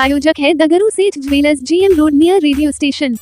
प्रायोजक है दगरू सेठ jewellers, GM road near radio station.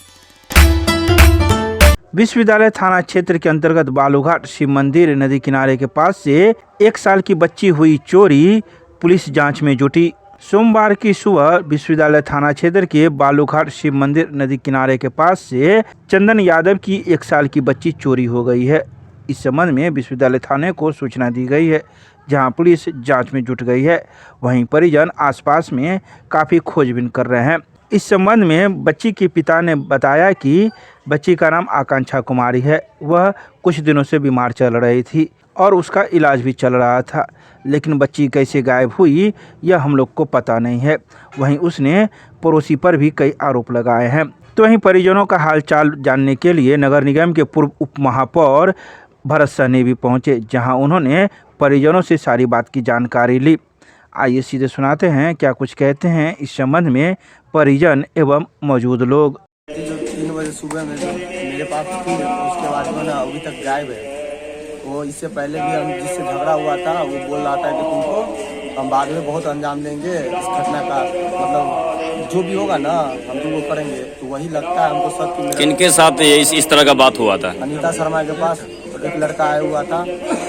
विश्वविद्यालय थाना क्षेत्र के अंतर्गत बालूघाट शिव मंदिर नदी किनारे के पास से 1 साल की बच्ची हुई चोरी, पुलिस जांच में जुटी। सोमवार की सुबह विश्वविद्यालय थाना क्षेत्र के बालूघाट शिव मंदिर नदी किनारे के पास से चंदन यादव की 1 साल की बच्ची चोरी हो गई है। इस संबंध में विश्वविद्यालय थाने को सूचना दी गई है, जहां पुलिस जांच में जुट गई है। वहीं परिजन आसपास में काफ़ी खोजबीन कर रहे हैं। इस संबंध में बच्ची के पिता ने बताया कि बच्ची का नाम आकांक्षा कुमारी है। वह कुछ दिनों से बीमार चल रही थी और उसका इलाज भी चल रहा था, लेकिन बच्ची कैसे गायब हुई यह हम लोग को पता नहीं है। वहीं उसने पड़ोसी पर भी कई आरोप लगाए हैं। तो वहीं परिजनों का हालचाल जानने के लिए नगर निगम के पूर्व उप महापौर भरत सहनी भी पहुंचे, जहां उन्होंने परिजनों से सारी बात की जानकारी ली। आइए सीधे सुनाते हैं क्या कुछ कहते हैं इस संबंध में परिजन एवं मौजूद लोग। जो 3 बजे सुबह में मेरे पास थी, उसके बाद में ना अभी तक गायब है। वो इससे पहले भी हम जिससे झगड़ा हुआ था वो बोल रहा था कि तुमको हम बाद में बहुत अंजाम देंगे इस घटना का, मतलब जो भी होगा ना हम तुमको करेंगे। तो वही लगता है हमको सब कि किनके साथ इस तरह का बात हुआ था? अनीता शर्मा के पास एक लड़का आया हुआ था,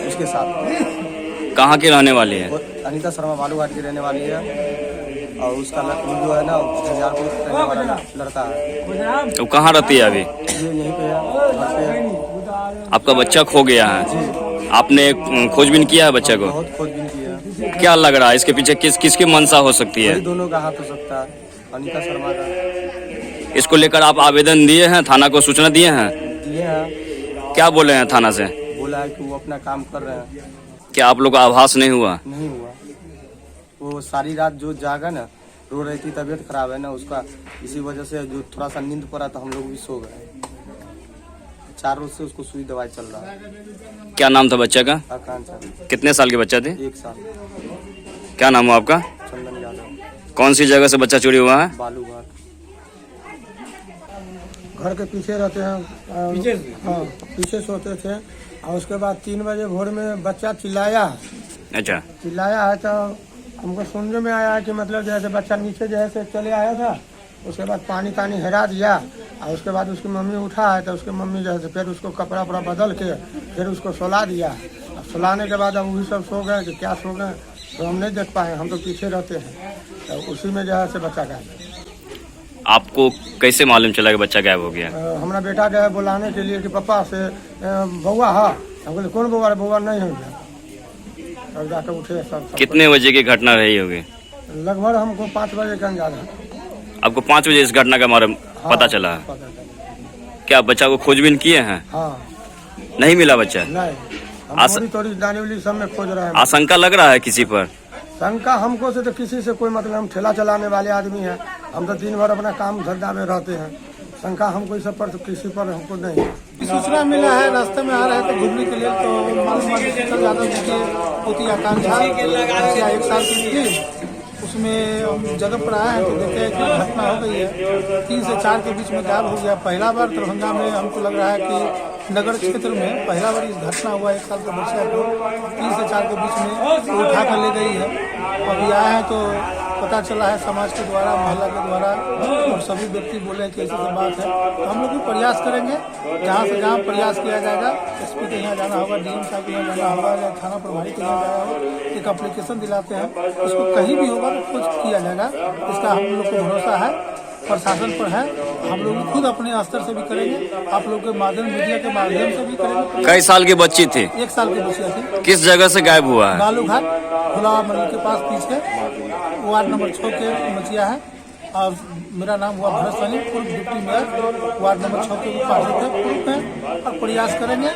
उसके साथ। कहाँ के रहने वाले हैं? अनीता शर्मा बालूघाट की रहने वाली है और उसका जो है ना झंझारपुर रहने वाला लड़का है। तो कहाँ रहती है अभी? ये यहीं पे है। आपका बच्चा खो गया है, आपने खोजबीन किया है बच्चे को? बहुत खोजबीन किया। क्या लग रहा है इसके पीछे किसकी मंशा हो सकती है? दोनों का हाथ हो सकता है, अनीता शर्मा का। इसको लेकर आप आवेदन दिए हैं, थाना को सूचना दिए हैं? दिए हैं। क्या बोले हैं थाना से? बोला है कि वो अपना काम कर रहे हैं। क्या आप लोग का आभास नहीं हुआ? नहीं हुआ। वो सारी रात जो जागा ना, रो रही थी, तबीयत खराब है ना उसका, इसी वजह से जो थोड़ा सा नींद पड़ा तो हम लोग भी सो गए। 4 रोज से उसको सुई दवाई चल रहा है। क्या नाम था बच्चे का? आकांक्षा। कितने साल के बच्चा थे? 1 साल। क्या नाम हुआ आपका? चंदन यादव। कौन सी जगह से बच्चा चोरी हुआ है? बालूघाट। घर के पीछे रहते हैं, पीछे हाँ पीछे सोते थे। और उसके बाद 3 बजे भोर में बच्चा चिल्लाया। अच्छा। चिल्लाया है तो हमको सुनने में आया कि मतलब जैसे बच्चा नीचे जैसे चले आया था, उसके बाद पानी तानी हिरा दिया और उसके बाद उसकी मम्मी उठा है तो उसकी मम्मी जैसे फिर उसको कपड़ा वपड़ा बदल के फिर उसको सुला दिया। अब सुलाने के बाद अब वही सब सो गए कि क्या सो गए तो हम नहीं देख पाए, हम तो पीछे रहते हैं। तो उसी में जो है से बच्चा गायब। आपको कैसे मालूम चला कि बच्चा गायब हो गया? हमारा बेटा गया बुलाने के लिए कि पापा से बउआ है। हम बोले कौन बउआ? बउआ नहीं हो गया। और जाकर उठे सब। कितने बजे की घटना रही होगी? लगभग हमको 5 बजे का अंदाजा है। आपको 5 बजे इस घटना का पता चला है? पता चला। क्या बच्चा को खोजबीन किए हैं? हाँ। नहीं मिला बच्चा? नहीं, हम थोड़ी दानी उली सब में खोज रहे हैं। आशंका लग रहा है किसी पर? शंका हमको से तो किसी से कोई मतलब, हम ठेला चलाने वाले आदमी हैं, हम तो दिन भर अपना काम धंधा में रहते हैं। शंका हमको इस पर तो किसी पर हमको नहीं। सूचना मिला है, रास्ते में आ रहे थे घूमने के लिए तो मालूम यादव जी की पोती आकांक्षा 1 साल की थी। उसमें हम जगह पर आए हैं तो देखे कि घटना हो गई है। 3 से 4 के बीच में गायब हो गया। पहला बार दरभंगा में हमको लग रहा है कि नगर क्षेत्र में पहला बार इस घटना हुआ। 1 साल के बच्चे को 3 से 4 के बीच में उठा कर ले गई है। अभी आए हैं तो पता चला है समाज के द्वारा, मोहल्ला के द्वारा, और सभी व्यक्ति बोले कि ऐसी बात है। तो हम लोग भी प्रयास करेंगे, जहाँ से जहाँ प्रयास किया जाएगा। SP के यहाँ जाना होगा, DM साहब के यहाँ जाना होगा, या थाना प्रभारी के यहाँ जाना होगा। एक एप्लीकेशन दिलाते हैं, उसको कहीं भी होगा तो खोज किया जाएगा। इसका हम लोग को भरोसा है, प्रशासन पर है। हम लोग खुद अपने स्तर से भी करेंगे, आप लोग के माध्यम, मीडिया के माध्यम से भी करेंगे। कई साल की बच्ची थी? 1 साल की बच्ची थी। किस जगह से गायब हुआ है? बालूघाट खुला मंदिर के पास पीछे वार्ड नंबर 6 के बचिया है। और मेरा नाम हुआ भरत सहनी, पूर्व डिप्टी मेयर, वार्ड नंबर 6 के उपाध्यक्ष है, पूर्व में। और प्रयास करेंगे,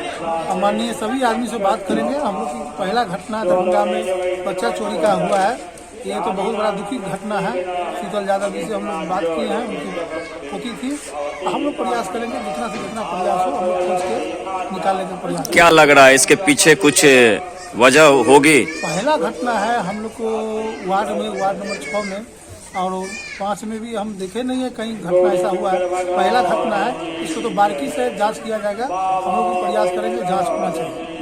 माननीय सभी आदमी से बात करेंगे। हम लोग की पहला घटना दरभंगा में बच्चा चोरी का हुआ है। ये तो बहुत बड़ा दुखी घटना है। शीतल यादव जी से हम लोग बात किए हैं, उनकी पोती थी। हम लोग प्रयास करेंगे, जितना से जितना प्रयास हो हम लोग खोज के निकालने का प्रयास। क्या लग रहा है इसके पीछे कुछ वजह होगी? पहला घटना है हम लोग को वार्ड नंबर 6 में, और 5 में भी हम देखे नहीं है कहीं घटना ऐसा हुआ है। पहला घटना है, इसको तो बारीकी से जांच किया जाएगा। हम लोग प्रयास करेंगे, जांच होना चाहिए।